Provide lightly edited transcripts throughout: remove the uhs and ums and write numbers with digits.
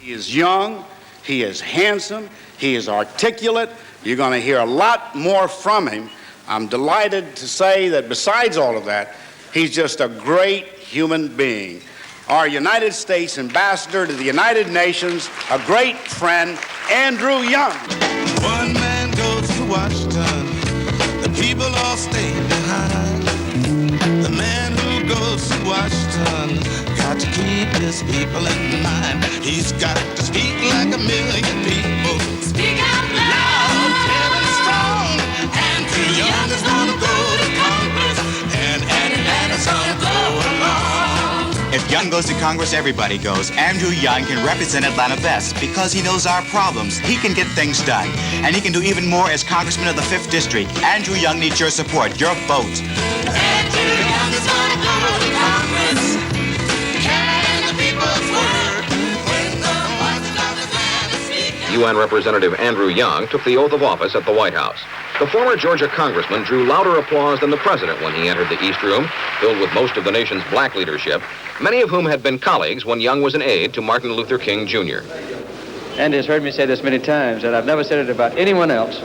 He is young, he is handsome, he is articulate. You're going to hear a lot more from him. I'm delighted to say that besides all of that, he's just a great human being. Our United States Ambassador to the United Nations, a great friend, Andrew Young. One man goes to Washington, the people all stay behind. The man who goes to Washington got to keep his people in mind. He's got to speak like a million people. Speak out loud, clear and strong. Andrew Young is gonna go to Congress, and Atlanta's gonna go along. If Young goes to Congress, everybody goes. Andrew Young can represent Atlanta best because he knows our problems. He can get things done, and he can do even more as Congressman of the 5th District. Andrew Young needs your support, your vote. Andrew Young is gonna go to Congress, carrying the people's word. When the watchdog is man is speaking. UN Representative Andrew Young took the oath of office at the White House. The former Georgia congressman drew louder applause than the president when he entered the East Room, filled with most of the nation's black leadership, many of whom had been colleagues when Young was an aide to Martin Luther King, Jr. Andy has heard me say this many times, and I've never said it about anyone else.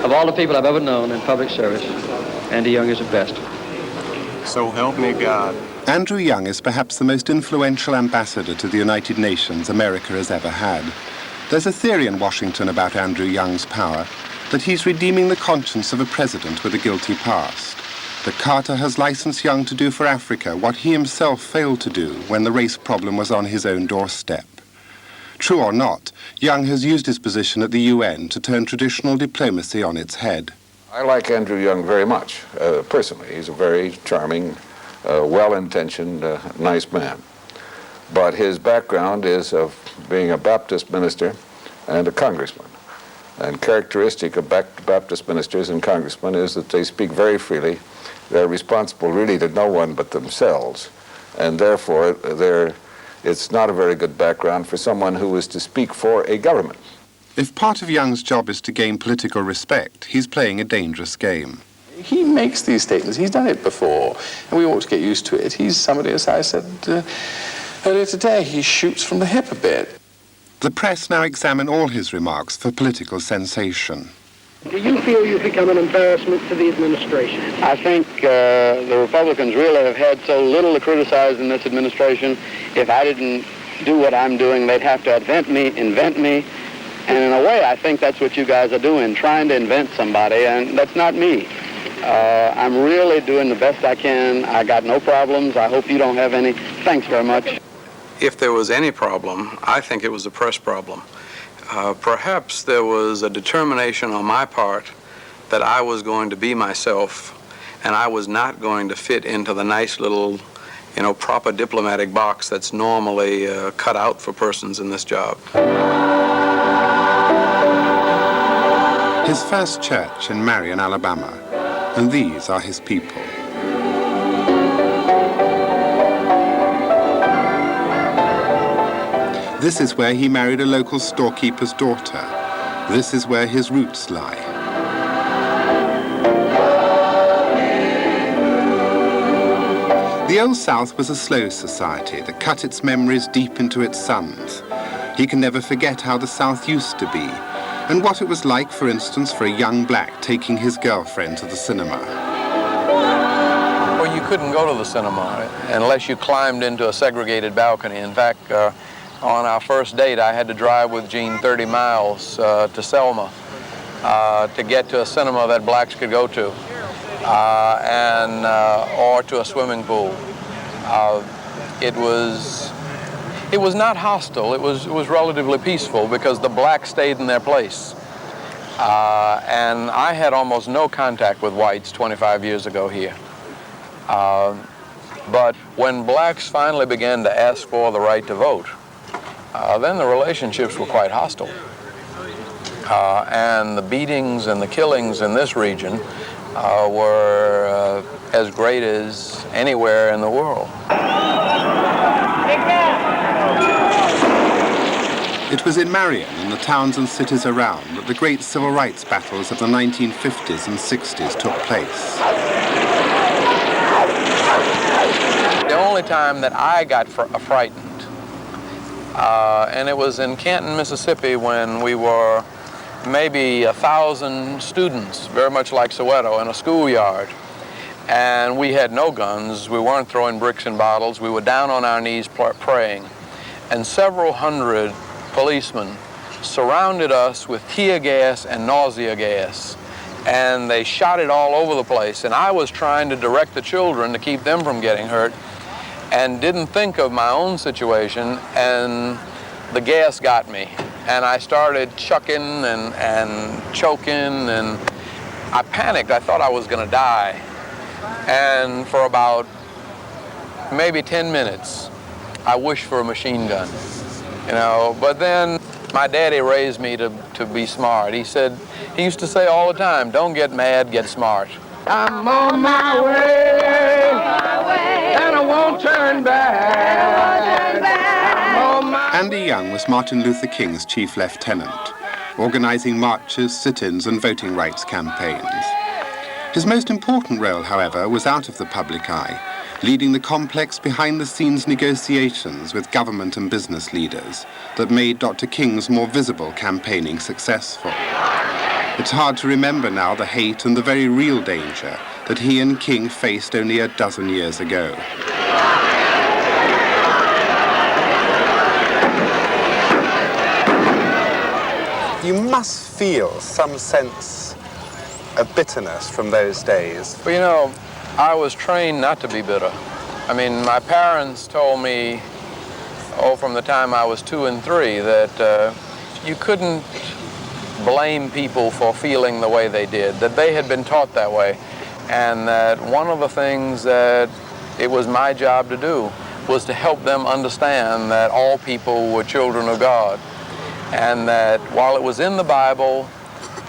Of all the people I've ever known in public service, Andy Young is the best. So help me God. Andrew Young is perhaps the most influential ambassador to the United Nations America has ever had. There's a theory in Washington about Andrew Young's power, that he's redeeming the conscience of a president with a guilty past. That Carter has licensed Young to do for Africa what he himself failed to do when the race problem was on his own doorstep. True or not, Young has used his position at the UN to turn traditional diplomacy on its head. I like Andrew Young very much, personally. He's a very charming, well-intentioned, nice man. But his background is of being a Baptist minister and a congressman. And characteristic of Baptist ministers and congressmen is that they speak very freely. They're responsible really to no one but themselves. And therefore, it's not a very good background for someone who is to speak for a government. If part of Young's job is to gain political respect, he's playing a dangerous game. He makes these statements. He's done it before, and we ought to get used to it. He's somebody, as I said earlier today, he shoots from the hip a bit. The press now examine all his remarks for political sensation. Do you feel you've become an embarrassment to the administration? I think the Republicans really have had so little to criticize in this administration. If I didn't do what I'm doing, they'd have to invent me. And in a way, I think that's what you guys are doing, trying to invent somebody, and that's not me. I'm really doing the best I can. I got no problems. I hope you don't have any. Thanks very much. If there was any problem, I think it was a press problem. Perhaps there was a determination on my part that I was going to be myself, and I was not going to fit into the nice little, proper diplomatic box that's normally cut out for persons in this job. His first church in Marion, Alabama, and these are his people. This is where he married a local storekeeper's daughter. This is where his roots lie. The Old South was a slow society that cut its memories deep into its sons. He can never forget how the South used to be, and what it was like, for instance, for a young black taking his girlfriend to the cinema. Well, you couldn't go to the cinema unless you climbed into a segregated balcony. In fact, on our first date, I had to drive with Jean 30 miles to Selma to get to a cinema that blacks could go to, or to a swimming pool. It was not hostile. It was relatively peaceful because the blacks stayed in their place. And I had almost no contact with whites 25 years ago here. But when blacks finally began to ask for the right to vote, then the relationships were quite hostile. And the beatings and the killings in this region were as great as anywhere in the world. It was in Marion and the towns and cities around that the great civil rights battles of the 1950s and 60s took place. The only time that I got frightened And it was in Canton, Mississippi, when we were maybe 1,000 students, very much like Soweto, in a schoolyard. And we had no guns. We weren't throwing bricks and bottles. We were down on our knees praying. And several hundred policemen surrounded us with tear gas and nausea gas. And they shot it all over the place. And I was trying to direct the children to keep them from getting hurt and didn't think of my own situation, and the gas got me. And I started chucking and choking, and I panicked. I thought I was going to die. And for about maybe 10 minutes, I wished for a machine gun, you know. But then my daddy raised me to be smart. He used to say all the time, don't get mad, get smart. I'm on my way, and I won't turn back. Andy Young was Martin Luther King's chief lieutenant, organizing marches, sit-ins and voting rights campaigns. His most important role, however, was out of the public eye, leading the complex behind-the-scenes negotiations with government and business leaders that made Dr. King's more visible campaigning successful. It's hard to remember now the hate and the very real danger that he and King faced only a dozen years ago. You must feel some sense of bitterness from those days. Well, you know, I was trained not to be bitter. I mean, my parents told me, from the time I was 2 and 3, that you couldn't blame people for feeling the way they did, that they had been taught that way, and that one of the things that it was my job to do was to help them understand that all people were children of God, and that while it was in the Bible,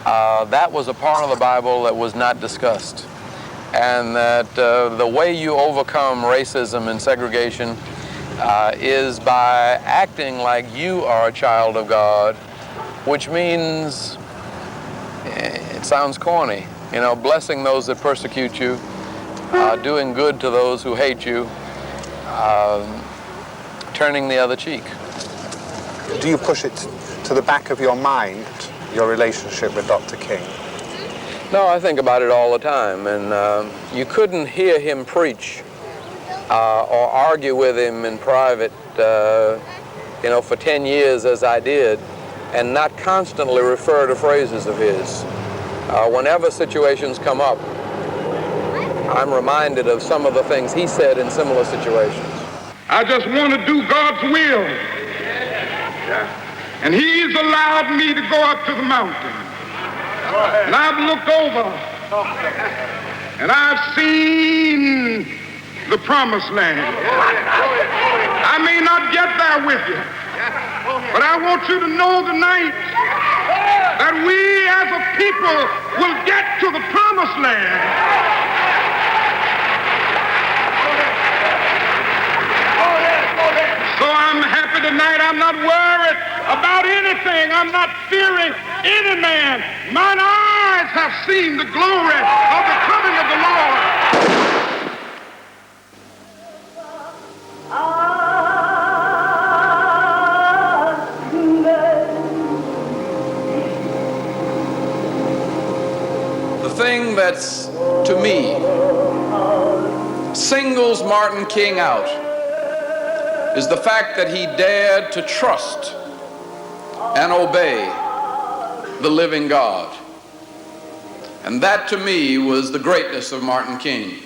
that was a part of the Bible that was not discussed, and that the way you overcome racism and segregation is by acting like you are a child of God, which means, it sounds corny, you know, blessing those that persecute you, doing good to those who hate you, turning the other cheek. Do you push it to the back of your mind, your relationship with Dr. King? No, I think about it all the time, and you couldn't hear him preach or argue with him in private, you know, for 10 years as I did, and not constantly refer to phrases of his. Whenever situations come up, I'm reminded of some of the things he said in similar situations. I just want to do God's will. And he's allowed me to go up to the mountain. And I've looked over, and I've seen the promised land. I may not get there with you, but I want you to know tonight that we as a people will get to the promised land. So I'm happy tonight. I'm not worried about anything. I'm not fearing any man. Mine eyes have seen the glory of the coming of the Lord. The thing that's, to me, singles Martin King out is the fact that he dared to trust and obey the living God. And that, to me, was the greatness of Martin King.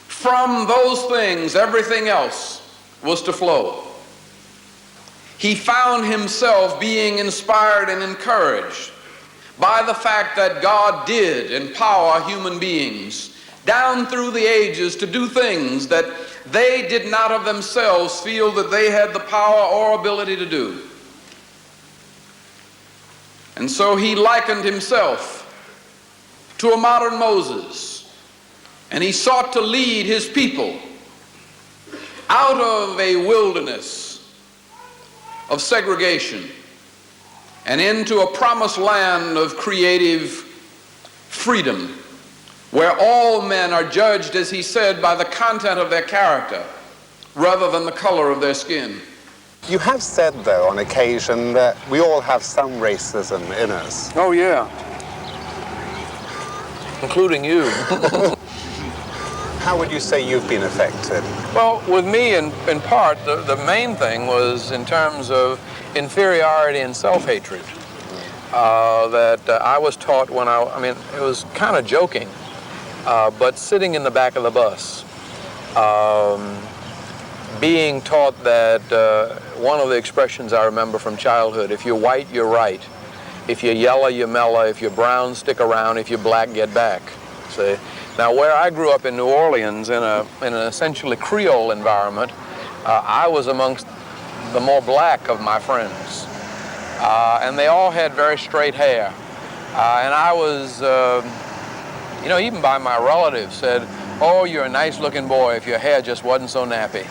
From those things, everything else was to flow. He found himself being inspired and encouraged by the fact that God did empower human beings down through the ages to do things that they did not of themselves feel that they had the power or ability to do. And so he likened himself to a modern Moses, and he sought to lead his people out of a wilderness of segregation and into a promised land of creative freedom, where all men are judged, as he said, by the content of their character rather than the color of their skin. You have said, though, on occasion that we all have some racism in us. Oh, yeah. Including you. How would you say you've been affected? Well, with me, in part, the main thing was in terms of inferiority and self-hatred. That I was taught when I mean, it was kind of joking, but sitting in the back of the bus, being taught that one of the expressions I remember from childhood, if you're white, you're right. If you're yellow, you're mellow. If you're brown, stick around. If you're black, get back. See? Now, where I grew up in New Orleans, in an essentially Creole environment, I was amongst the more black of my friends. And they all had very straight hair. And I was, you know, even by my relatives said, oh, you're a nice-looking boy if your hair just wasn't so nappy.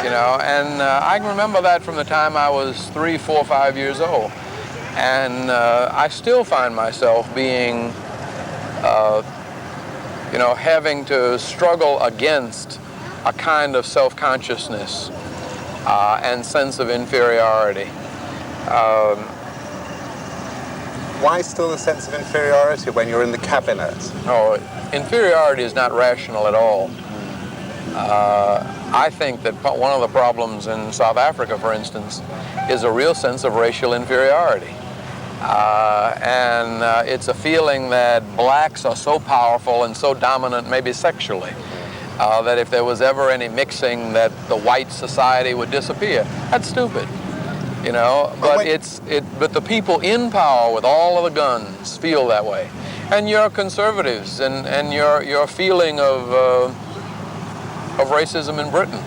You know, and I can remember that from the time I was 3, 4, 5 years old. And I still find myself being, you know, having to struggle against a kind of self-consciousness and sense of inferiority. Why still a sense of inferiority when you're in the cabinet? Oh, inferiority is not rational at all. I think that one of the problems in South Africa, for instance, is a real sense of racial inferiority. And it's a feeling that blacks are so powerful and so dominant, maybe sexually, that if there was ever any mixing, that the white society would disappear. That's stupid, you know. But but the people in power with all of the guns feel that way, and your conservatives and your feeling of racism in Britain,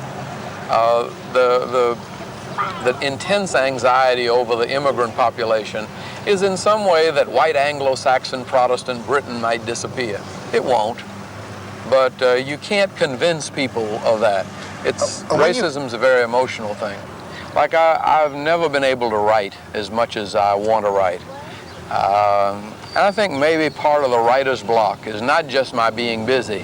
the intense anxiety over the immigrant population is in some way that white Anglo-Saxon Protestant Britain might disappear. It won't, but you can't convince people of that. Racism's a very emotional thing. Like I've never been able to write as much as I want to write. And I think maybe part of the writer's block is not just my being busy,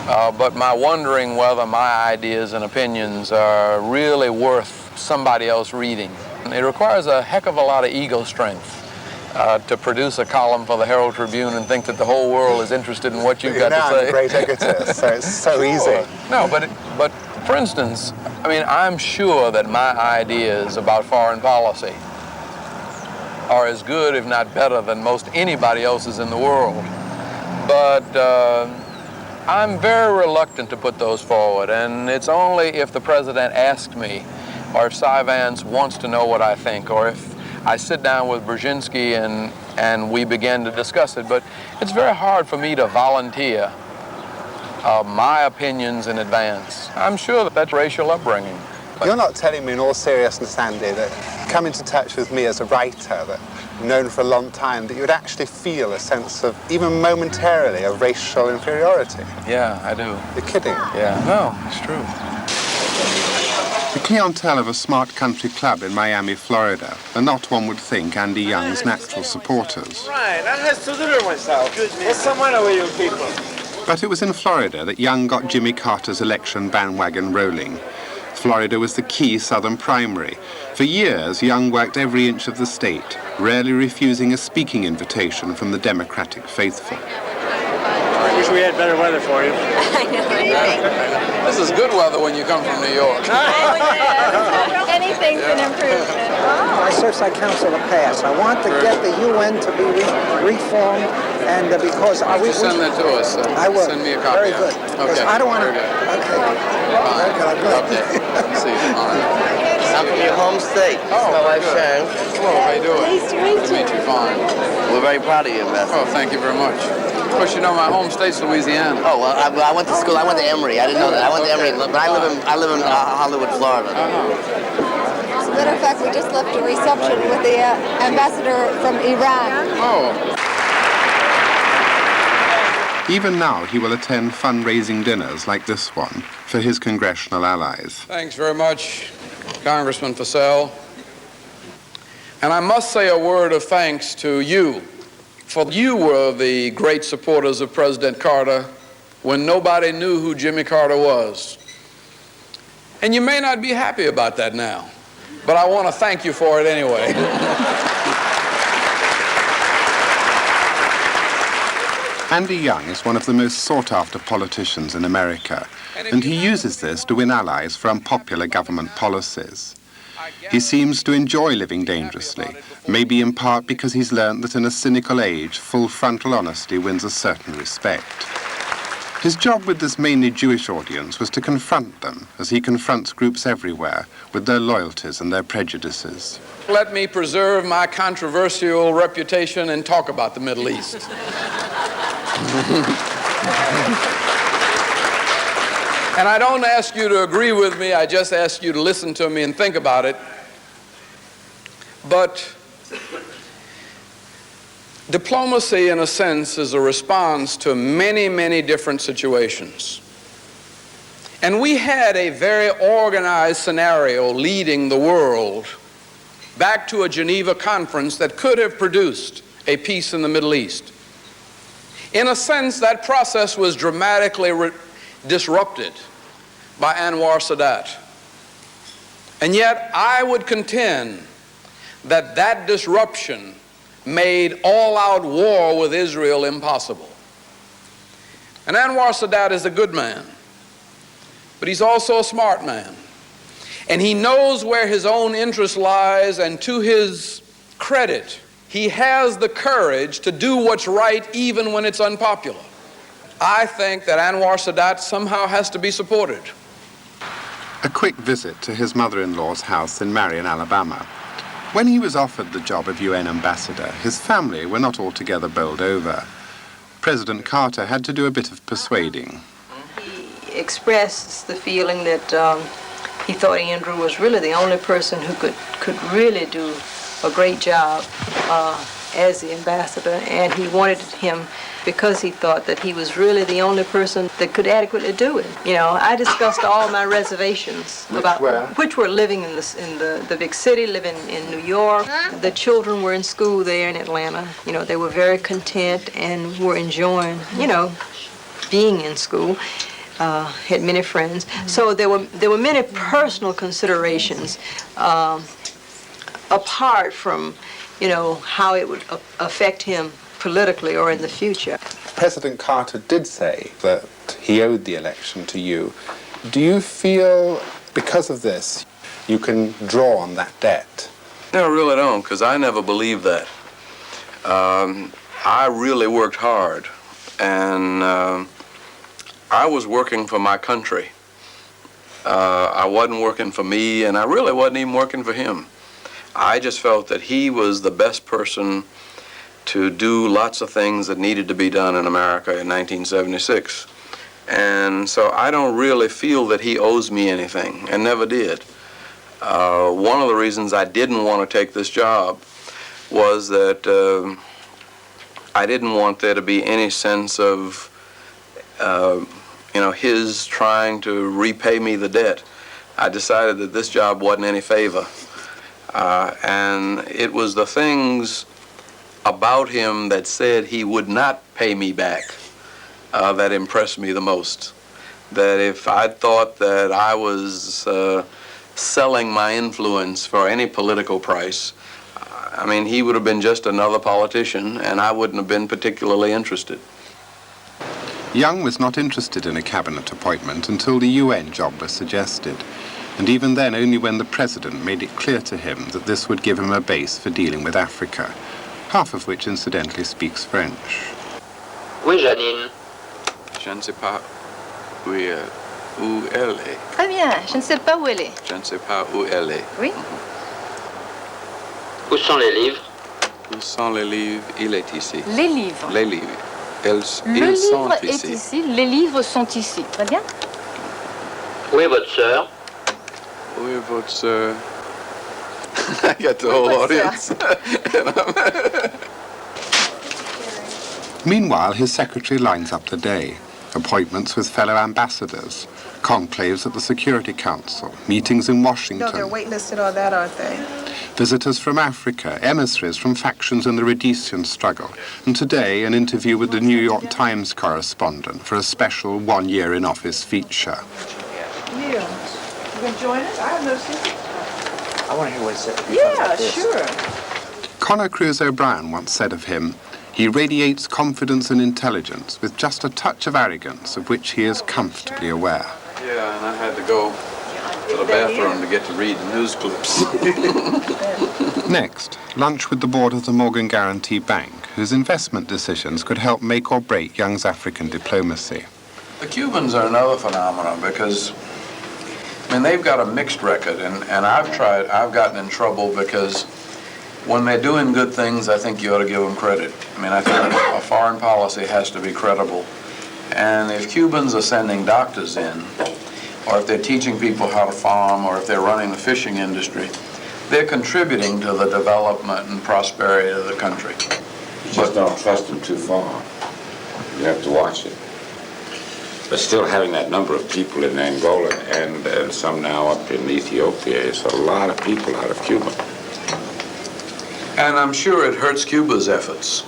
but my wondering whether my ideas and opinions are really worth somebody else reading. It requires a heck of a lot of ego strength to produce a column for the Herald Tribune and think that the whole world is interested in what you've got to say. You're a great egotist, so it's so easy. No, but for instance, I mean, I'm sure that my ideas about foreign policy are as good, if not better, than most anybody else's in the world. But I'm very reluctant to put those forward, and it's only if the president asks me, or if Cy Vance wants to know what I think, or if I sit down with Brzezinski and we begin to discuss it. But it's very hard for me to volunteer my opinions in advance. I'm sure that that's racial upbringing. You're not telling me in all seriousness, Andy, that come into touch with me as a writer that I've known for a long time, that you would actually feel a sense of, even momentarily, of racial inferiority? Yeah, I do. You're kidding? Yeah, no, it's true. The clientele of a smart country club in Miami, Florida, are not, one would think, Andy Young's natural supporters. Right, I have to do it myself. What's the matter with you people? But it was in Florida that Young got Jimmy Carter's election bandwagon rolling. Florida was the key Southern primary. For years, Young worked every inch of the state, rarely refusing a speaking invitation from the Democratic faithful. I wish we had better weather for you. I know. This is good weather when you come from New York. Anything's an improvement. I searched that council to pass. I want to get the UN to be reformed, and because Why don't you send that to us? I will. Send me a copy. Very good. Okay. I don't want to. Okay. Fine. See you. All right. I'm from your home state. Oh, my wife good. Sharon. Hello, how you doing? Nice to meet you. Nice to meet you. Fine. We're very proud of you, Ambassador. Oh, thank you very much. Of course, you know my home state's Louisiana. Oh, well, I went to school. I went to Emory. I didn't know that. I went to Emory, but I live in Hollywood, Florida. As a matter of fact, we just left a reception with the ambassador from Iran. Oh. Even now, he will attend fundraising dinners like this one for his congressional allies. Thanks very much, Congressman Fasell. And I must say a word of thanks to you, for you were the great supporters of President Carter when nobody knew who Jimmy Carter was. And you may not be happy about that now. but I want to thank you for it anyway. Andy Young is one of the most sought-after politicians in America, and he uses this to win allies for unpopular government policies. He seems to enjoy living dangerously, maybe in part because he's learned that in a cynical age, full frontal honesty wins a certain respect. His job with this mainly Jewish audience was to confront them, as he confronts groups everywhere, with their loyalties and their prejudices. Let me preserve my controversial reputation and talk about the Middle East. And I don't ask you to agree with me, I just ask you to listen to me and think about it. But diplomacy, in a sense, is a response to many, many different situations. And we had a very organized scenario leading the world back to a Geneva conference that could have produced a peace in the Middle East. In a sense, that process was dramatically disrupted by Anwar Sadat. And yet, I would contend that that disruption made all-out war with Israel impossible. And Anwar Sadat is a good man, but he's also a smart man. And he knows where his own interest lies, and to his credit, he has the courage to do what's right even when it's unpopular. I think that Anwar Sadat somehow has to be supported. A quick visit to his mother-in-law's house in Marion, Alabama. When he was offered the job of UN ambassador, his family were not altogether bowled over. President Carter had to do a bit of persuading. He expressed the feeling that he thought Andrew was really the only person who could really do a great job as the ambassador, and he wanted him because he thought that he was really the only person that could adequately do it. You know, I discussed all my reservations which were living in the big city, living in New York. The children were in school there in Atlanta. You know, they were very content and were enjoying, you know, being in school. Had many friends. So there were many personal considerations apart from, you know, how it would affect him politically or in the future. President Carter did say that he owed the election to you. Do you feel, because of this, you can draw on that debt? No, I really don't, because I never believed that. I really worked hard, and I was working for my country. I wasn't working for me, and I really wasn't even working for him. I just felt that he was the best person to do lots of things that needed to be done in America in 1976. And so I don't really feel that he owes me anything, and never did. One of the reasons I didn't want to take this job was that I didn't want there to be any sense of you know, his trying to repay me the debt. I decided that this job wasn't any favor. And it was the things about him that said he would not pay me back that impressed me the most. That if I thought that I was selling my influence for any political price, I mean, he would have been just another politician, and I wouldn't have been particularly interested. Young was not interested in a cabinet appointment until the UN job was suggested, and even then only when the president made it clear to him that this would give him a base for dealing with Africa, half of which incidentally speaks French. Oui, Janine. Je ne sais pas où elle est. Très bien, je ne sais pas où elle est. Je ne sais pas où elle est. Oui. Où sont les livres? Où sont les livres? Il est ici. Les livres. Les livres. Le Ils sont livre ici. est ici, les livres sont ici. Très bien. Où est votre sœur? Où est votre sœur? I got the whole audience. Meanwhile, his secretary lines up the day. Appointments with fellow ambassadors, conclaves at the Security Council, meetings in Washington. No, they're waitlisted on that, aren't they? Visitors from Africa, emissaries from factions in the Rhodesian struggle, and today an interview with the New York Times correspondent for a special one-year in-office feature. Neil, you can join us? I have no seat. I want to hear what he said. Yeah, sure. Conor Cruise O'Brien once said of him, "He radiates confidence and intelligence with just a touch of arrogance of which he is comfortably aware." Yeah, and I had to go to the bathroom to get to read the news clips. Next, lunch with the board of the Morgan Guarantee Bank, whose investment decisions could help make or break Young's African diplomacy. The Cubans are another phenomenon because, I mean, they've got a mixed record, and I've gotten in trouble because when they're doing good things, I think you ought to give them credit. I mean, I think a foreign policy has to be credible. And if Cubans are sending doctors in, or if they're teaching people how to farm, or if they're running the fishing industry, they're contributing to the development and prosperity of the country. You just don't trust them too far. You have to watch it. But still having that number of people in Angola and some now up in Ethiopia is a lot of people out of Cuba. And I'm sure it hurts Cuba's efforts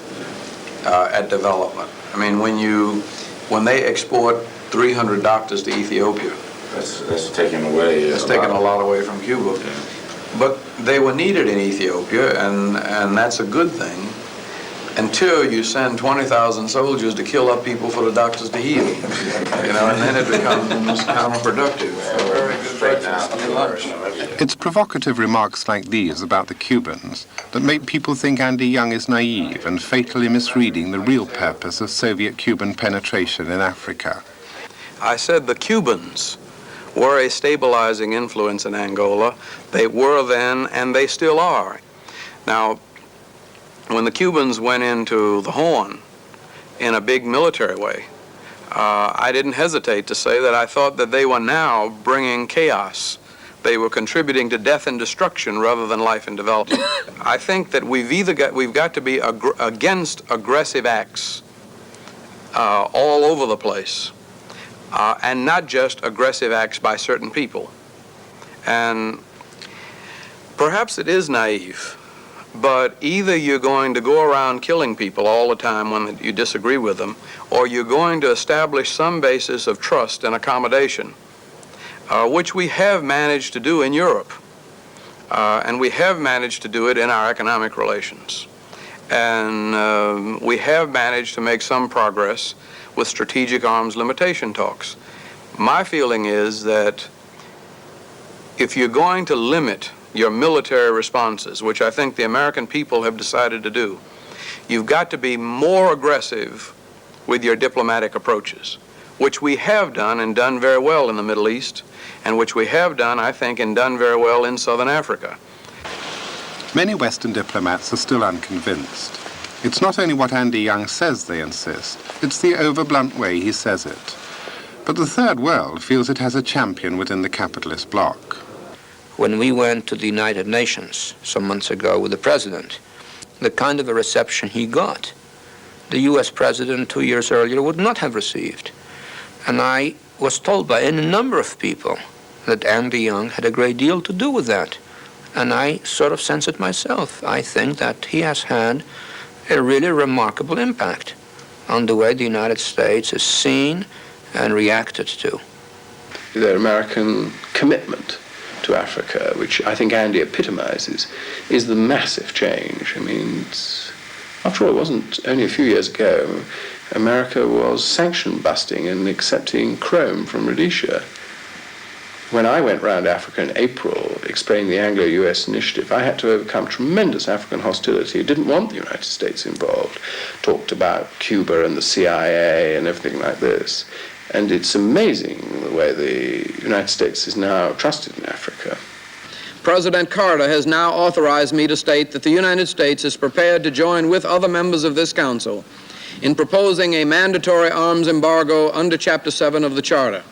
at development. I mean, when they export 300 doctors to Ethiopia, that's taken away. That's taken a lot away from Cuba. Yeah. But they were needed in Ethiopia, and that's a good thing, until you send 20,000 soldiers to kill up people for the doctors to heal. You know, and then it becomes counterproductive. Very good breakfast and lunch. It's provocative remarks like these about the Cubans that make people think Andy Young is naive and fatally misreading the real purpose of Soviet-Cuban penetration in Africa. I said the Cubans were a stabilizing influence in Angola. They were then, and they still are. Now, when the Cubans went into the Horn in a big military way, I didn't hesitate to say that I thought that they were now bringing chaos. They were contributing to death and destruction rather than life and development. I think that we've got to be against aggressive acts all over the place, and not just aggressive acts by certain people. And perhaps it is naive, but either you're going to go around killing people all the time when you disagree with them, or you're going to establish some basis of trust and accommodation, which we have managed to do in Europe, and we have managed to do it in our economic relations. And we have managed to make some progress with strategic arms limitation talks. My feeling is that if you're going to limit your military responses, which I think the American people have decided to do, you've got to be more aggressive with your diplomatic approaches, which we have done and done very well in the Middle East, and which we have done, I think, and done very well in Southern Africa. Many Western diplomats are still unconvinced. It's not only what Andy Young says they insist, it's the overblunt way he says it. But the Third World feels it has a champion within the capitalist bloc. When we went to the United Nations some months ago with the president, the kind of a reception he got, the U.S. president 2 years earlier would not have received. And I was told by any number of people that Andy Young had a great deal to do with that. And I sort of sense it myself. I think that he has had a really remarkable impact on the way the United States is seen and reacted to. The American commitment to Africa, which I think Andy epitomizes, is the massive change. I mean, after all, it wasn't only a few years ago, America was sanction busting and accepting chrome from Rhodesia. When I went round Africa in April explaining the Anglo-US initiative, I had to overcome tremendous African hostility. Didn't want the United States involved. Talked about Cuba and the CIA and everything like this. And it's amazing the way the United States is now trusted in Africa. President Carter has now authorized me to state that the United States is prepared to join with other members of this council in proposing a mandatory arms embargo under Chapter 7 of the Charter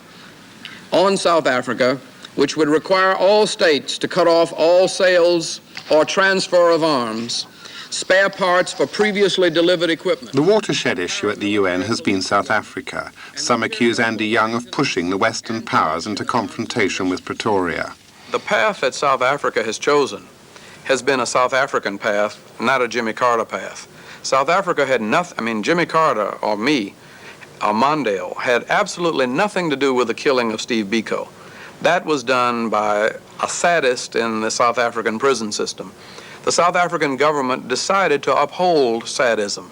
on South Africa, which would require all states to cut off all sales or transfer of arms, spare parts for previously delivered equipment. The watershed issue at the UN has been South Africa. Some accuse Andy Young of pushing the Western powers into confrontation with Pretoria. The path that South Africa has chosen has been a South African path, not a Jimmy Carter path. South Africa had nothing, I mean, Jimmy Carter or me, or Mondale, had absolutely nothing to do with the killing of Steve Biko. That was done by a sadist in the South African prison system. The South African government decided to uphold sadism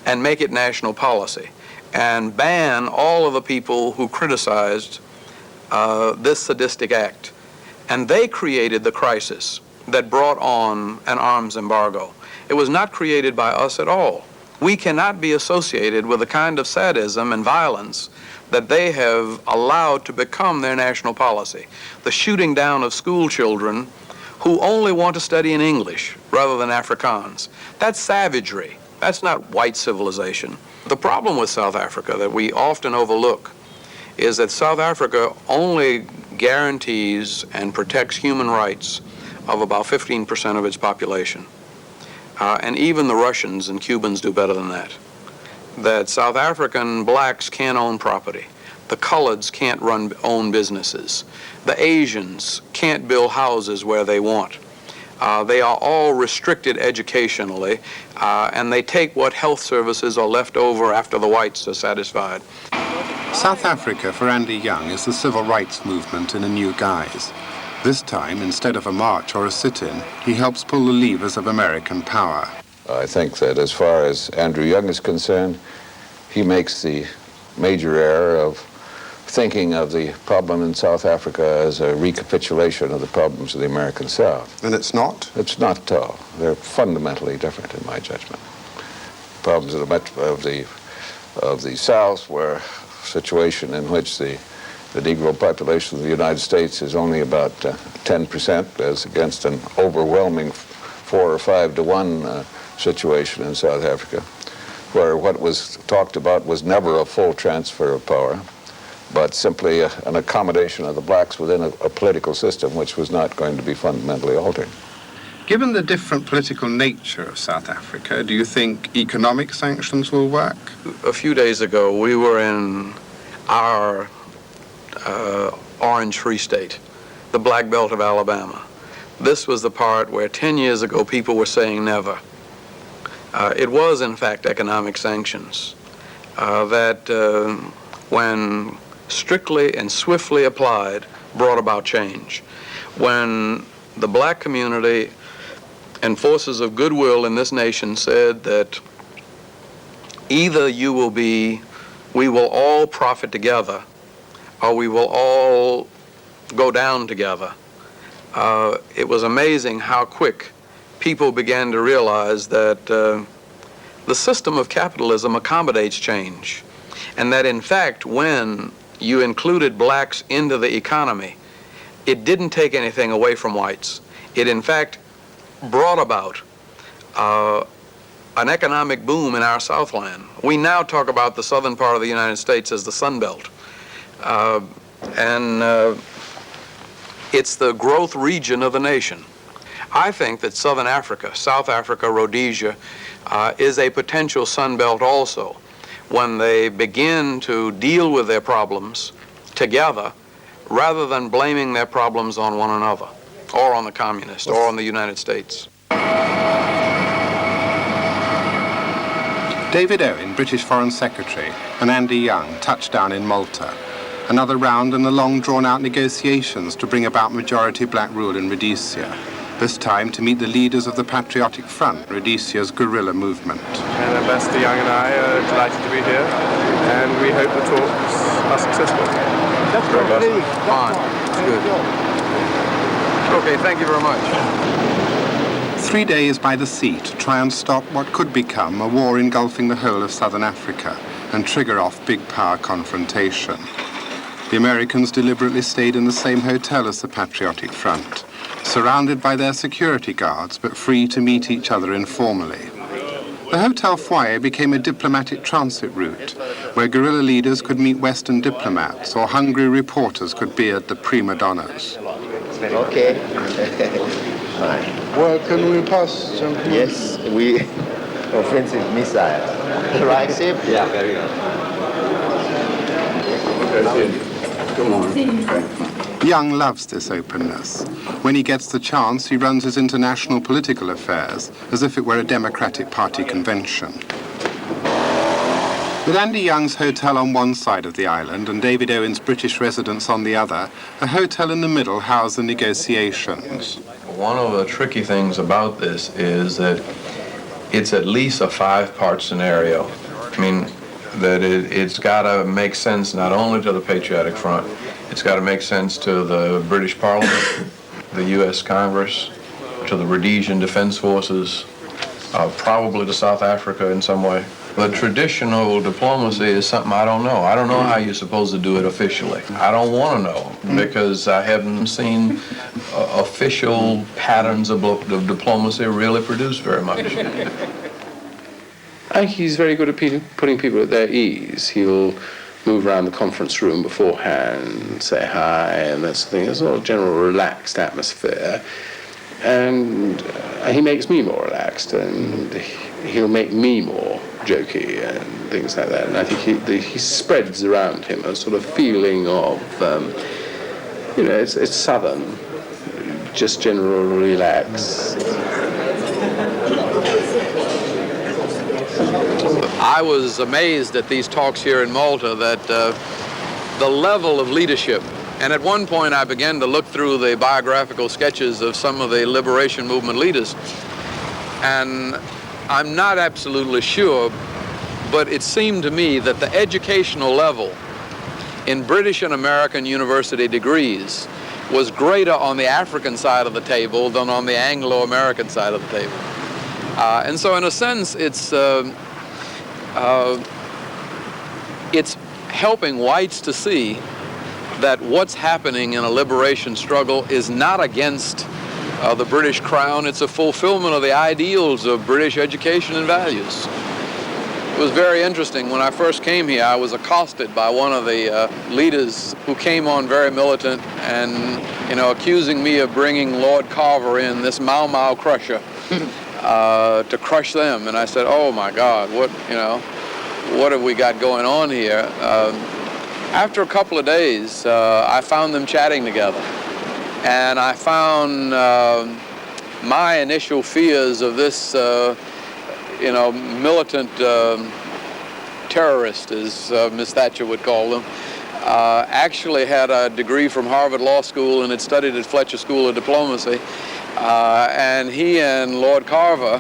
and make it national policy and ban all of the people who criticized this sadistic act. And they created the crisis that brought on an arms embargo. It was not created by us at all. We cannot be associated with the kind of sadism and violence that they have allowed to become their national policy. The shooting down of school children who only want to study in English rather than Afrikaans. That's savagery. That's not white civilization. The problem with South Africa that we often overlook is that South Africa only guarantees and protects human rights of about 15% of its population. And even the Russians and Cubans do better than that. That South African blacks can't own property. The coloreds can't own businesses. The Asians can't build houses where they want. They are all restricted educationally, and they take what health services are left over after the whites are satisfied. South Africa for Andy Young is the civil rights movement in a new guise. This time, instead of a march or a sit-in, he helps pull the levers of American power. I think that as far as Andrew Young is concerned, he makes the major error of thinking of the problem in South Africa as a recapitulation of the problems of the American South. And it's not? It's not at all. They're fundamentally different in my judgment. Problems of the South were a situation in which the Negro population of the United States is only about 10%, as against an overwhelming 4 or 5 to 1 situation in South Africa, where what was talked about was never a full transfer of power, but simply an accommodation of the blacks within a political system which was not going to be fundamentally altered. Given the different political nature of South Africa, do you think economic sanctions will work? A few days ago, we were in our Orange Free State, the Black Belt of Alabama. This was the part where 10 years ago people were saying never. It was, in fact, economic sanctions that, when strictly and swiftly applied, brought about change. When the black community and forces of goodwill in this nation said that either we will all profit together, or we will all go down together, it was amazing how quick people began to realize that the system of capitalism accommodates change, and that in fact when you included blacks into the economy, it didn't take anything away from whites. It in fact brought about an economic boom in our Southland. We now talk about the southern part of the United States as the Sun Belt. It's the growth region of the nation. I think that Southern Africa, South Africa, Rhodesia, is a potential Sun Belt also, when they begin to deal with their problems together rather than blaming their problems on one another, or on the communists, or on the United States. David Owen, British Foreign Secretary, and Andy Young touched down in Malta. Another round in the long drawn-out negotiations to bring about majority black rule in Rhodesia. This time to meet the leaders of the Patriotic Front, Rhodesia's guerrilla movement. And Ambassador Young and I are delighted to be here, and we hope the talks are successful. That's good. Fine. Good. Okay, thank you very much. 3 days by the sea to try and stop what could become a war engulfing the whole of southern Africa and trigger off big power confrontation. The Americans deliberately stayed in the same hotel as the Patriotic Front, surrounded by their security guards but free to meet each other informally. The hotel foyer became a diplomatic transit route where guerrilla leaders could meet Western diplomats or hungry reporters could beard the prima donnas. Okay. Well, can we pass, gentlemen? Yes, we offensive missile. Right, safe? Yeah, very good. Come on. Young loves this openness. When he gets the chance, he runs his international political affairs as if it were a Democratic Party convention. With Andy Young's hotel on one side of the island and David Owen's British residence on the other, a hotel in the middle housed the negotiations. One of the tricky things about this is that it's at least a 5-part scenario. I mean, that it's got to make sense not only to the Patriotic Front, it's got to make sense to the British Parliament, the U.S. Congress, to the Rhodesian Defense Forces, probably to South Africa in some way. The traditional diplomacy is something I don't know. I don't know how you're supposed to do it officially. I don't want to know because I haven't seen official patterns of diplomacy really produce very much. I think he's very good at putting people at their ease. He'll move around the conference room beforehand, say hi, and that sort of thing. There's a sort of general relaxed atmosphere. And he makes me more relaxed, and he'll make me more jokey and things like that. And I think he spreads around him a sort of feeling of, it's southern, just general relax. I was amazed at these talks here in Malta that the level of leadership, and at one point I began to look through the biographical sketches of some of the liberation movement leaders, and I'm not absolutely sure, but it seemed to me that the educational level in British and American university degrees was greater on the African side of the table than on the Anglo-American side of the table. And so in a sense, it's helping whites to see that what's happening in a liberation struggle is not against the British Crown, it's a fulfillment of the ideals of British education and values. It was very interesting. When I first came here, I was accosted by one of the leaders who came on very militant and, accusing me of bringing Lord Carver in, this Mau Mau crusher, to crush them. And I said, oh my God, what have we got going on here? After a couple of days, I found them chatting together. And I found my initial fears of this, militant terrorist, as Miss Thatcher would call them, actually had a degree from Harvard Law School and had studied at Fletcher School of Diplomacy. And he and Lord Carver,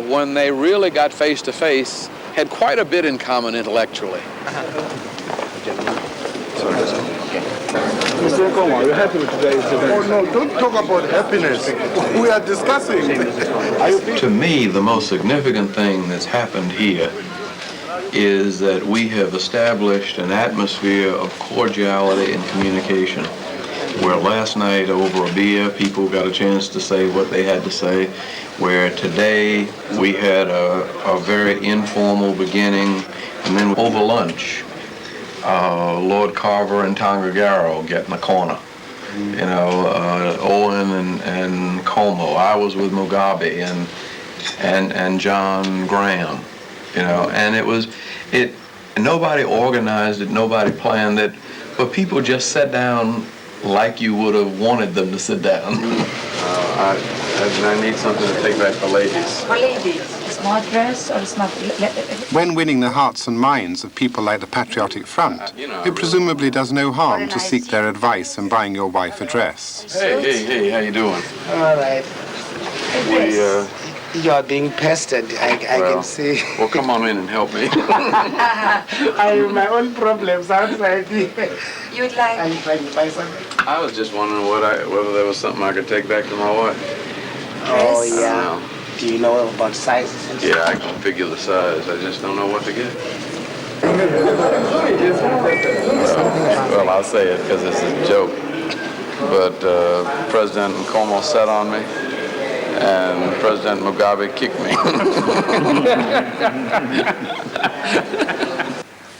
when they really got face to face, had quite a bit in common intellectually. Mr. Nkomo, are you happy with today's event? Oh no, don't talk about happiness. We are discussing. To me, the most significant thing that's happened here is that we have established an atmosphere of cordiality and communication, where last night over a beer, people got a chance to say what they had to say, where today we had a very informal beginning, and then over lunch, Lord Carver and Tongariro get in the corner. Owen and Como. I was with Mugabe and John Graham. And nobody organized it, nobody planned it, but people just sat down like you would have wanted them to sit down. I need something to take back for ladies. For ladies, small dress or small... When winning the hearts and minds of people like the Patriotic Front, it presumably does no harm to seek their advice in buying your wife a dress. Hey, how you doing? All right. You are being pestered, I can see. Well, come on in and help me. I have my own problems outside. You'd like... Are you trying to buy something? I was just wondering whether there was something I could take back to my wife. Oh, yeah. Do you know about sizes and stuff? Yeah, I can figure the size. I just don't know what to get. Well, I'll say it because it's a joke. But President Nkomo sat on me, and President Mugabe kicked me.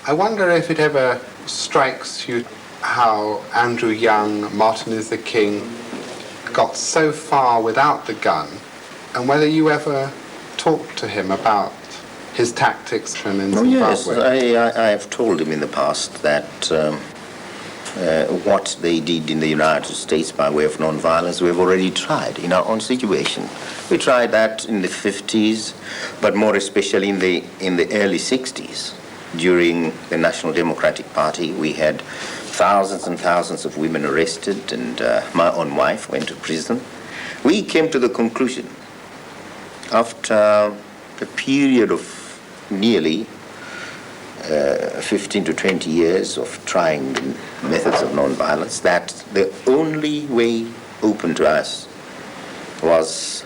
I wonder if it ever strikes you how Andrew Young, Martin Luther King, got so far without the gun, and whether you ever talked to him about his tactics in Zimbabwe. Yes, I have told him in the past that what they did in the United States by way of nonviolence, we've already tried in our own situation. We tried that in the 50s, but more especially in the early 60s. during the National Democratic Party. We had thousands and thousands of women arrested, and my own wife went to prison. We came to the conclusion, after a period of nearly 15 to 20 years of trying the methods of nonviolence, that the only way open to us was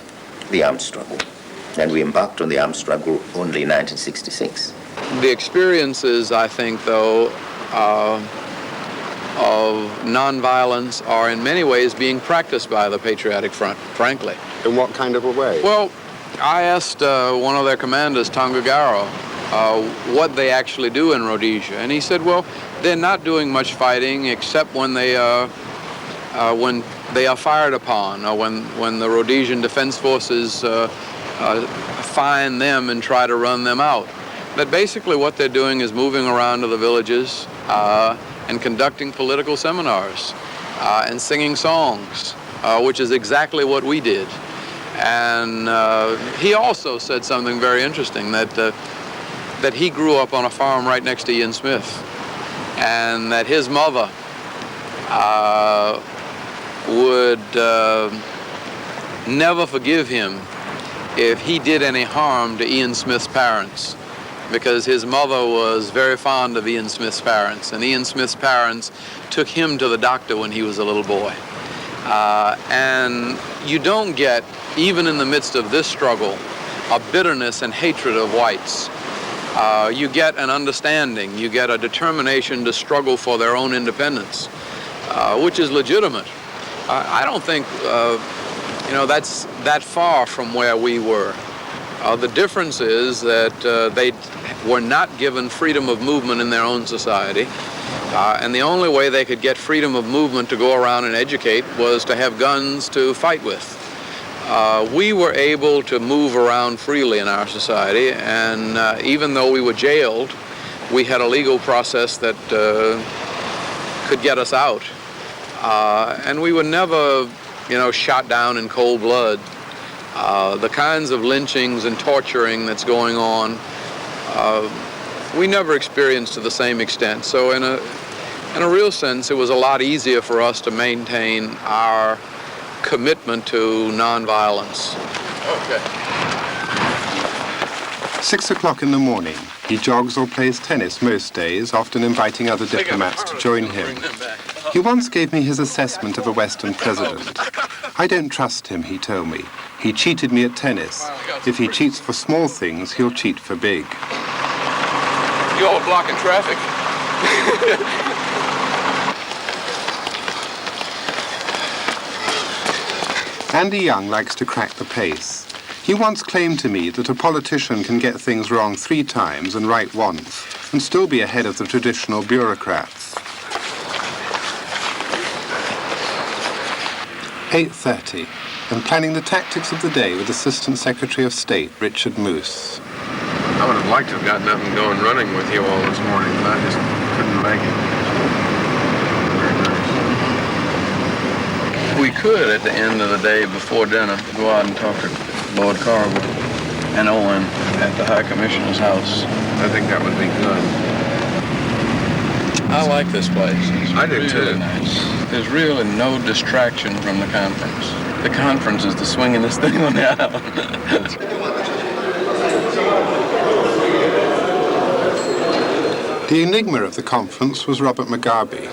the armed struggle. And we embarked on the armed struggle only in 1966. The experiences, I think, though, of nonviolence are in many ways being practiced by the Patriotic Front, frankly. In what kind of a way? Well, I asked one of their commanders, Tongagaro, what they actually do in Rhodesia, and he said, well, they're not doing much fighting except when they are fired upon, or when the Rhodesian Defense Forces find them and try to run them out. But basically what they're doing is moving around to the villages and conducting political seminars and singing songs, which is exactly what we did. And he also said something very interesting, that he grew up on a farm right next to Ian Smith, and that his mother would never forgive him if he did any harm to Ian Smith's parents, because his mother was very fond of Ian Smith's parents, and Ian Smith's parents took him to the doctor when he was a little boy. And you don't get, even in the midst of this struggle, a bitterness and hatred of whites. You get an understanding, you get a determination to struggle for their own independence, which is legitimate. I don't think, that's that far from where we were. The difference is that they were not given freedom of movement in their own society, and the only way they could get freedom of movement to go around and educate was to have guns to fight with. We were able to move around freely in our society, and even though we were jailed, we had a legal process that could get us out. And we were never, shot down in cold blood. The kinds of lynchings and torturing that's going on, we never experienced to the same extent. So in a real sense, it was a lot easier for us to maintain our commitment to nonviolence. Okay. 6 o'clock in the morning. He jogs or plays tennis most days, often inviting other diplomats to join him. He once gave me his assessment of a Western president. I don't trust him, he told me. He cheated me at tennis. If he cheats for small things, he'll cheat for big. You all blocking traffic. Andy Young likes to crack the pace. He once claimed to me that a politician can get things wrong 3 times and right once, and still be ahead of the traditional bureaucrats. 8:30. I'm planning the tactics of the day with Assistant Secretary of State Richard Moose. I would have liked to have gotten up and gone running with you all this morning, but I just couldn't make it. We could, at the end of the day before dinner, go out and talk to Lord Carver and Owen at the High Commissioner's house. I think that would be good. I like this place. I do too. Nice. There's really no distraction from the conference. The conference is the swingingest thing on the island. The enigma of the conference was Robert Mugabe.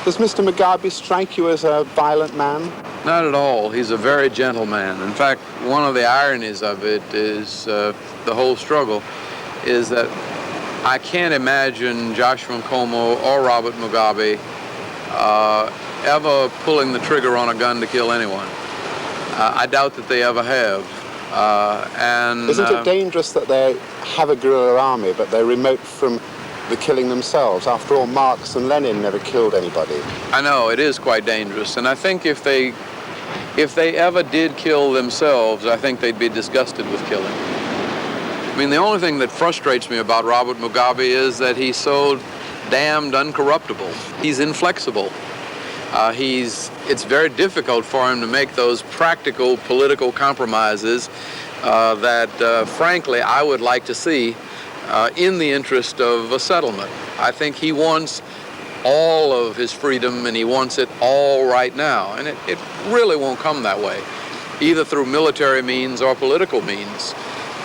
Does Mr. Mugabe strike you as a violent man? Not at all. He's a very gentle man. In fact, one of the ironies of it is the whole struggle is that I can't imagine Joshua Nkomo or Robert Mugabe ever pulling the trigger on a gun to kill anyone. I doubt that they ever have. Isn't it dangerous that they have a guerrilla army, but they're remote from the killing themselves? After all, Marx and Lenin never killed anybody. I know, it is quite dangerous. And I think if they ever did kill themselves, I think they'd be disgusted with killing. I mean, the only thing that frustrates me about Robert Mugabe is that he's so damned uncorruptible. He's inflexible. It's very difficult for him to make those practical political compromises that, frankly, I would like to see in the interest of a settlement. I think he wants all of his freedom, and he wants it all right now. And it really won't come that way, either through military means or political means.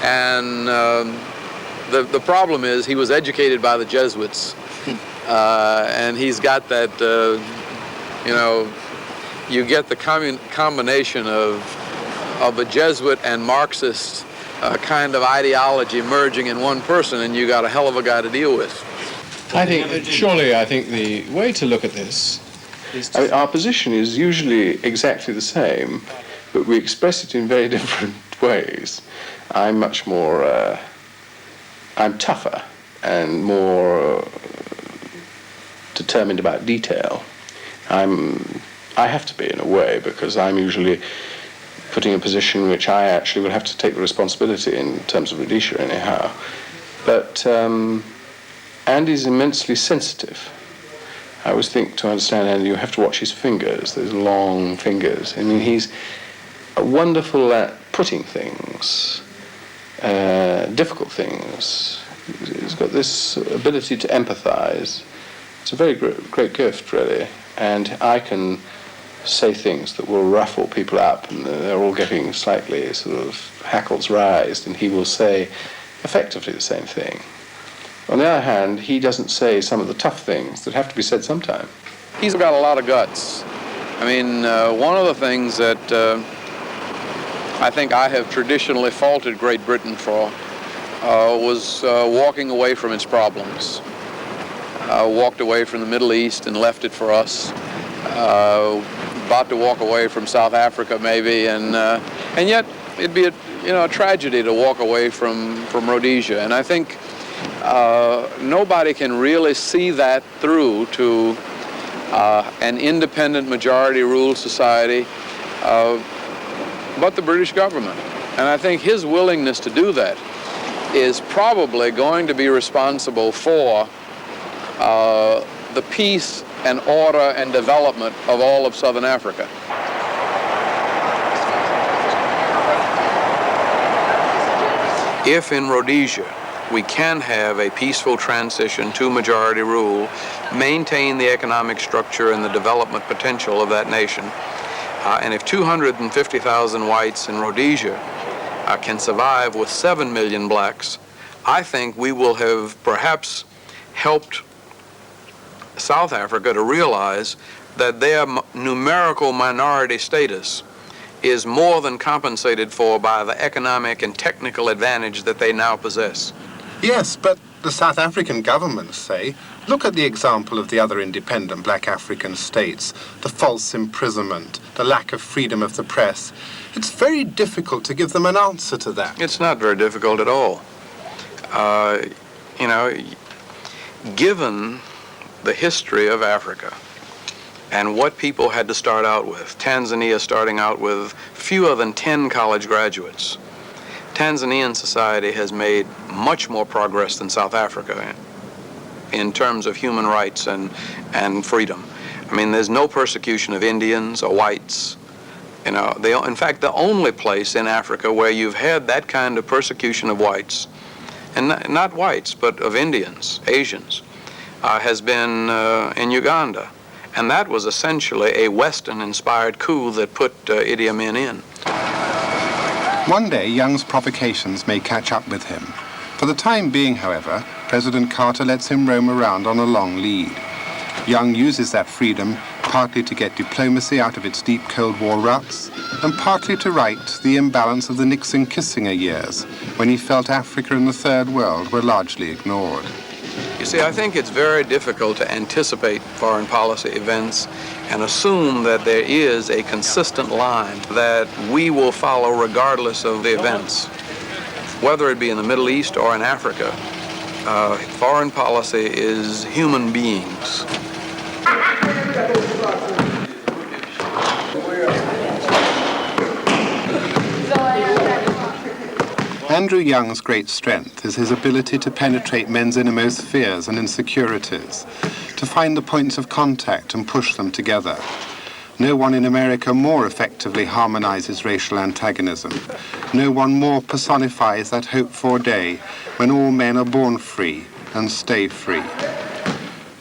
And the problem is he was educated by the Jesuits, and he's got that, you get the combination of a Jesuit and Marxist kind of ideology merging in one person, and you got a hell of a guy to deal with. I think the way to look at this is our position is usually exactly the same, but we express it in very different ways. I'm much more, I'm tougher and more determined about detail. I have to be in a way, because I'm usually putting a position which I actually will have to take the responsibility in terms of Rhodesia anyhow. But Andy's immensely sensitive. I always think to understand Andy, you have to watch his fingers, those long fingers. I mean, he's wonderful at putting things, difficult things. He's got this ability to empathize. It's a very great gift, really. And I can say things that will ruffle people up, and they're all getting slightly sort of hackles raised, and he will say effectively the same thing. On the other hand, he doesn't say some of the tough things that have to be said sometime. He's got a lot of guts. I mean, one of the things that I think I have traditionally faulted Great Britain for was walking away from its problems. Walked away from the Middle East and left it for us. About to walk away from South Africa, maybe, and yet it'd be a tragedy to walk away from Rhodesia. And I think nobody can really see that through to an independent majority rule society but the British government. And I think his willingness to do that is probably going to be responsible for the peace and order and development of all of Southern Africa. If in Rhodesia we can have a peaceful transition to majority rule, maintain the economic structure and the development potential of that nation, and if 250,000 whites in Rhodesia can survive with 7 million blacks, I think we will have perhaps helped South Africa to realize that their numerical minority status is more than compensated for by the economic and technical advantage that they now possess. Yes, but the South African governments say, look at the example of the other independent black African states, the false imprisonment, the lack of freedom of the press. It's very difficult to give them an answer to that. It's not very difficult at all. Given the history of Africa and what people had to start out with, Tanzania starting out with fewer than 10 college graduates, Tanzanian society has made much more progress than South Africa in terms of human rights and freedom. I mean, there's no persecution of Indians or whites. In fact, the only place in Africa where you've had that kind of persecution of whites, and not whites, but of Indians, Asians, has been in Uganda. And that was essentially a Western-inspired coup that put Idi Amin in. One day, Young's provocations may catch up with him. For the time being, however, President Carter lets him roam around on a long lead. Young uses that freedom partly to get diplomacy out of its deep Cold War ruts, and partly to right the imbalance of the Nixon-Kissinger years, when he felt Africa and the Third World were largely ignored. You see, I think it's very difficult to anticipate foreign policy events and assume that there is a consistent line that we will follow regardless of the events. Whether it be in the Middle East or in Africa, foreign policy is human beings. Andrew Young's great strength is his ability to penetrate men's innermost fears and insecurities, to find the points of contact and push them together. No one in America more effectively harmonizes racial antagonism. No one more personifies that hoped-for day when all men are born free and stay free.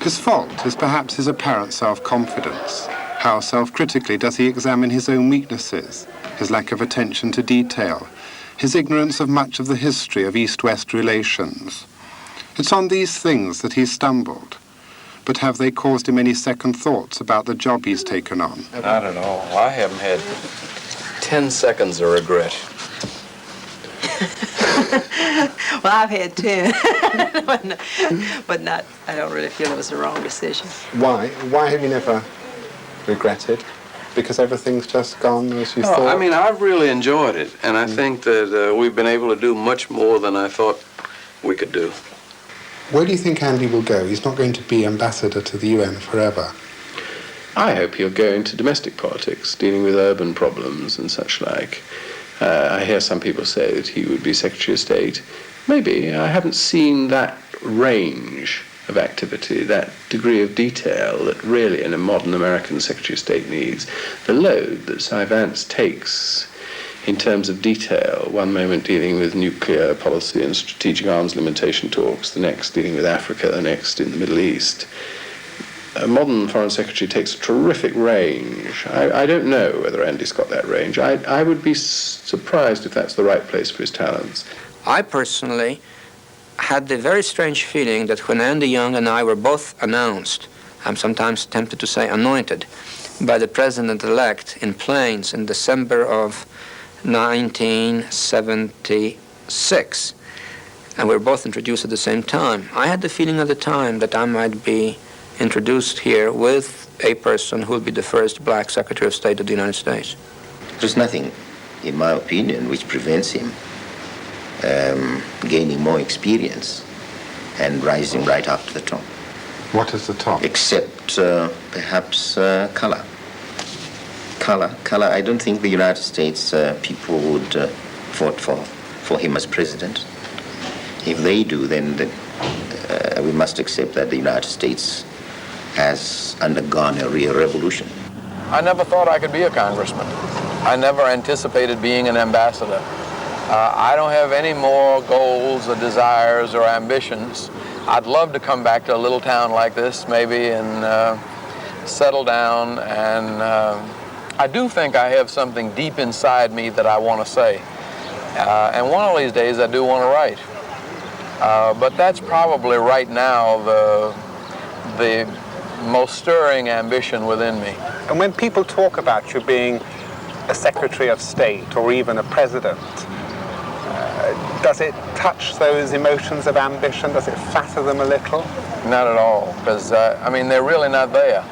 His fault is perhaps his apparent self-confidence. How self-critically does he examine his own weaknesses, his lack of attention to detail, his ignorance of much of the history of East-West relations. It's on these things that he's stumbled. But have they caused him any second thoughts about the job he's taken on? Not at all. I haven't had 10 seconds of regret. Well, I've had 10, but not. I don't really feel it was the wrong decision. Why? Why have you never regretted? Because everything's just gone as you thought? I mean, I've really enjoyed it, and I think that we've been able to do much more than I thought we could do. Where do you think Andy will go? He's not going to be ambassador to the UN forever. I hope he'll go into domestic politics, dealing with urban problems and such like. I hear some people say that he would be Secretary of State. Maybe. I haven't seen that range of activity, that degree of detail that really in a modern American Secretary of State needs. The load that Cy Vance takes in terms of detail, one moment dealing with nuclear policy and strategic arms limitation talks, the next dealing with Africa, the next in the Middle East. A modern foreign secretary takes a terrific range. I don't know whether Andy's got that range. I would be surprised if that's the right place for his talents. I personally had the very strange feeling that when Andy Young and I were both announced, I'm sometimes tempted to say anointed, by the president-elect in planes in December of 1976, and we were both introduced at the same time. I had the feeling at the time that I might be introduced here with a person who will be the first black Secretary of State of the United States. There's nothing, in my opinion, which prevents him gaining more experience and rising right up to the top. What is the top? Except perhaps color. Color. I don't think the United States people would vote for him as president. If they do, then we must accept that the United States has undergone a real revolution. I never thought I could be a congressman. I never anticipated being an ambassador. I don't have any more goals or desires or ambitions. I'd love to come back to a little town like this, maybe, and settle down. And I do think I have something deep inside me that I want to say. And one of these days I do want to write. But that's probably right now the most stirring ambition within me. And when people talk about you being a Secretary of State or even a president, does it touch those emotions of ambition? Does it flatter them a little? Not at all, because, I mean, they're really not there.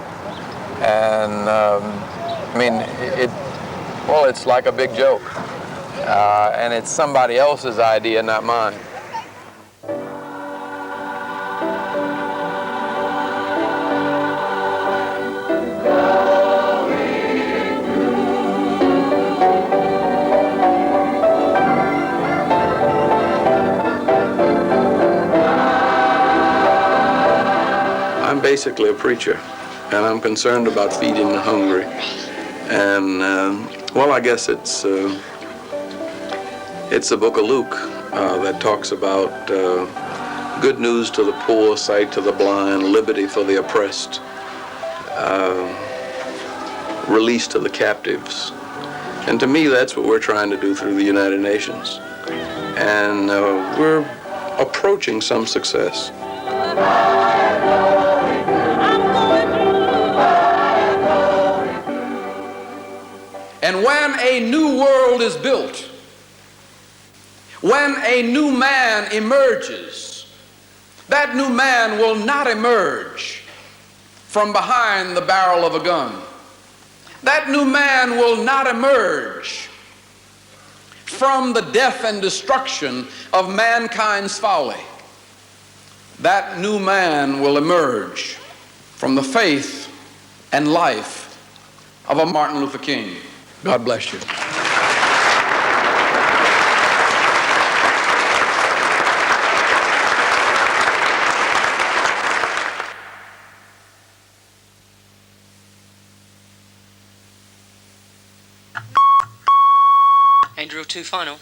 And, I mean, it's like a big joke. And it's somebody else's idea, not mine. I'm basically a preacher, and I'm concerned about feeding the hungry. And, well, I guess it's the book of Luke that talks about good news to the poor, sight to the blind, liberty for the oppressed, release to the captives. And to me, that's what we're trying to do through the United Nations. And we're approaching some success. And when a new world is built, when a new man emerges, that new man will not emerge from behind the barrel of a gun. That new man will not emerge from the death and destruction of mankind's folly. That new man will emerge from the faith and life of a Martin Luther King. God bless you. Andrew 2 final.